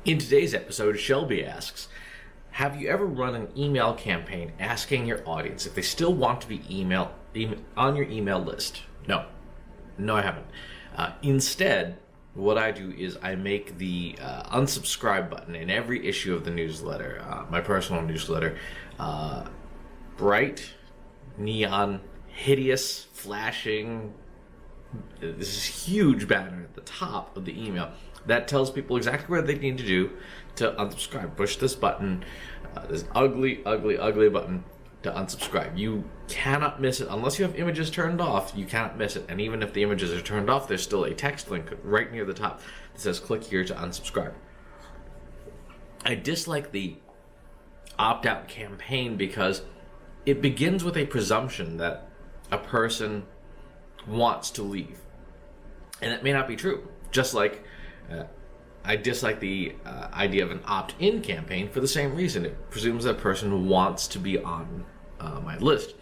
In today's episode, Shelby asks, have you ever run an email campaign asking your audience if they still want to be on your email list? No. No, I haven't. Instead, what I do is I make the unsubscribe button in every issue of the newsletter, my personal newsletter, bright, neon, hideous, flashing, this huge banner at the top of the email that tells people exactly what they need to do to unsubscribe. Push this button, this ugly, ugly, ugly button to unsubscribe. You cannot miss it unless you have images turned off. You cannot miss it. And even if the images are turned off, there's still a text link right near the top that says click here to unsubscribe. I dislike the opt-out campaign because it begins with a presumption that a person wants to leave. And it may not be true. Just like I dislike the idea of an opt-in campaign for the same reason. It presumes that person wants to be on my list.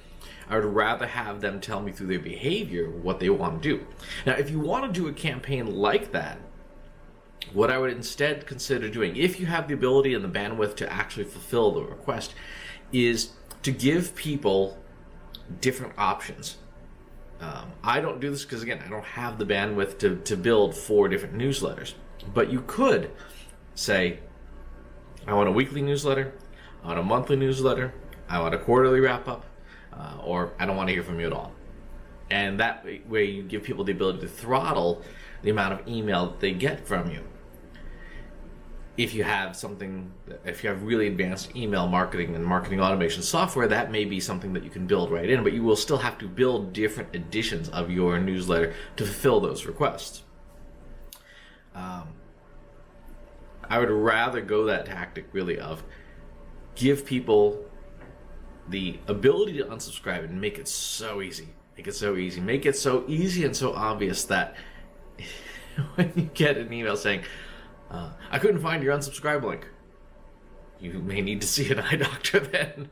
I would rather have them tell me through their behavior what they want to do. Now, if you want to do a campaign like that, what I would instead consider doing, if you have the ability and the bandwidth to actually fulfill the request, is to give people different options. I don't do this because, again, I don't have the bandwidth to build 4 different newsletters. But you could say, I want a weekly newsletter, I want a monthly newsletter, I want a quarterly wrap-up, or I don't want to hear from you at all. And that way you give people the ability to throttle the amount of email that they get from you. If you have really advanced email marketing and marketing automation software, that may be something that you can build right in, but you will still have to build different editions of your newsletter to fulfill those requests. I would rather go that tactic really of give people the ability to unsubscribe and make it so easy. Make it so easy. Make it so easy and so obvious that when you get an email saying, I couldn't find your unsubscribe link, you may need to see an eye doctor then.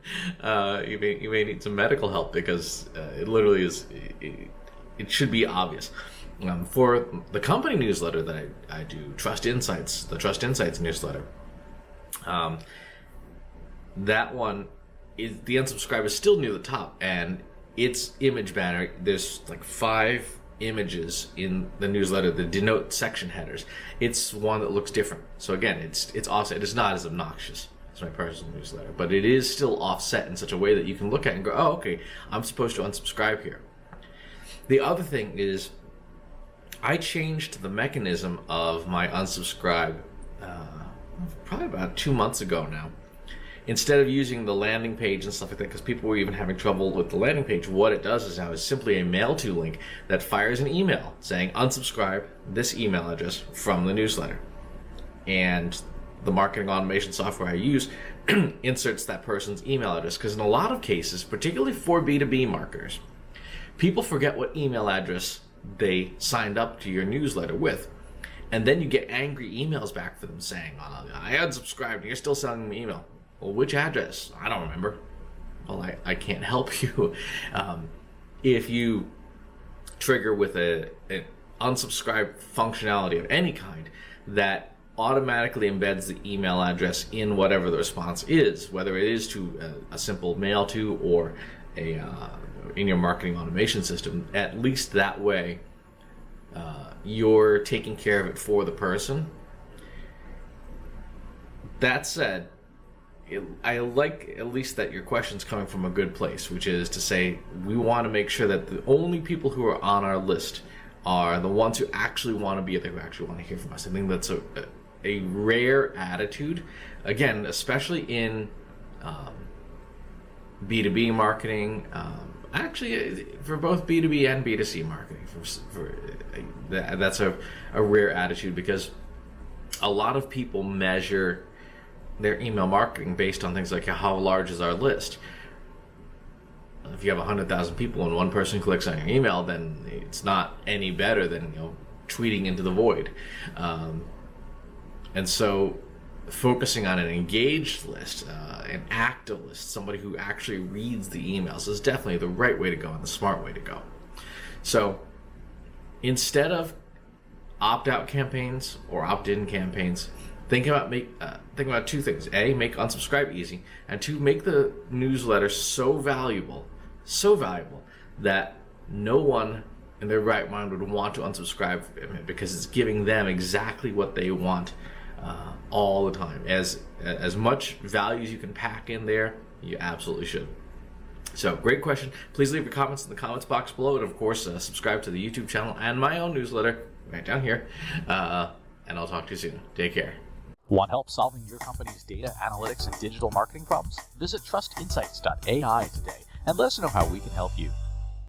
You may need some medical help because it literally is, it should be obvious. For the company newsletter that I do, Trust Insights, the Trust Insights newsletter, that one is, the unsubscribe is still near the top, and its image banner, there's like 5 images in the newsletter that denote section headers. It's one that looks different. So again, it's awesome. It is not as obnoxious as my personal newsletter, but it is still offset in such a way that you can look at it and go, oh, okay, I'm supposed to unsubscribe here. The other thing is, I changed the mechanism of my unsubscribe probably about 2 months ago now. Instead of using the landing page and stuff like that, because people were even having trouble with the landing page, what it does is now is simply a mail to link that fires an email saying unsubscribe this email address from the newsletter. And the marketing automation software I use inserts that person's email address, because in a lot of cases, particularly for B2B marketers, people forget what email address they signed up to your newsletter with. And then you get angry emails back for them saying, I unsubscribed and you're still sending me email. Well, which address? I don't remember. Well, I can't help you. If you trigger with an unsubscribe functionality of any kind that automatically embeds the email address in whatever the response is, whether it is to a simple mail to or in your marketing automation system, at least that way you're taking care of it for the person. That said, I like at least that your question's coming from a good place, which is to say we want to make sure that the only people who are on our list are the ones who actually want to be there, who actually want to hear from us. I think that's a rare attitude, again, especially in B2B marketing, actually for both B2B and B2C marketing. That's a rare attitude, because a lot of people measure their email marketing based on things like how large is our list. If you have 100,000 people and one person clicks on your email, then it's not any better than tweeting into the void. And so focusing on an engaged list, an active list, somebody who actually reads the emails, is definitely the right way to go and the smart way to go. So instead of opt-out campaigns or opt-in campaigns, think about two things: A, make unsubscribe easy, and two, make the newsletter so valuable that no one in their right mind would want to unsubscribe from it, because it's giving them exactly what they want all the time. As much value as you can pack in there, you absolutely should. So, great question. Please leave your comments in the comments box below, and of course, subscribe to the YouTube channel and my own newsletter right down here. And I'll talk to you soon. Take care. Want help solving your company's data analytics and digital marketing problems? Visit trustinsights.ai today and let us know how we can help you.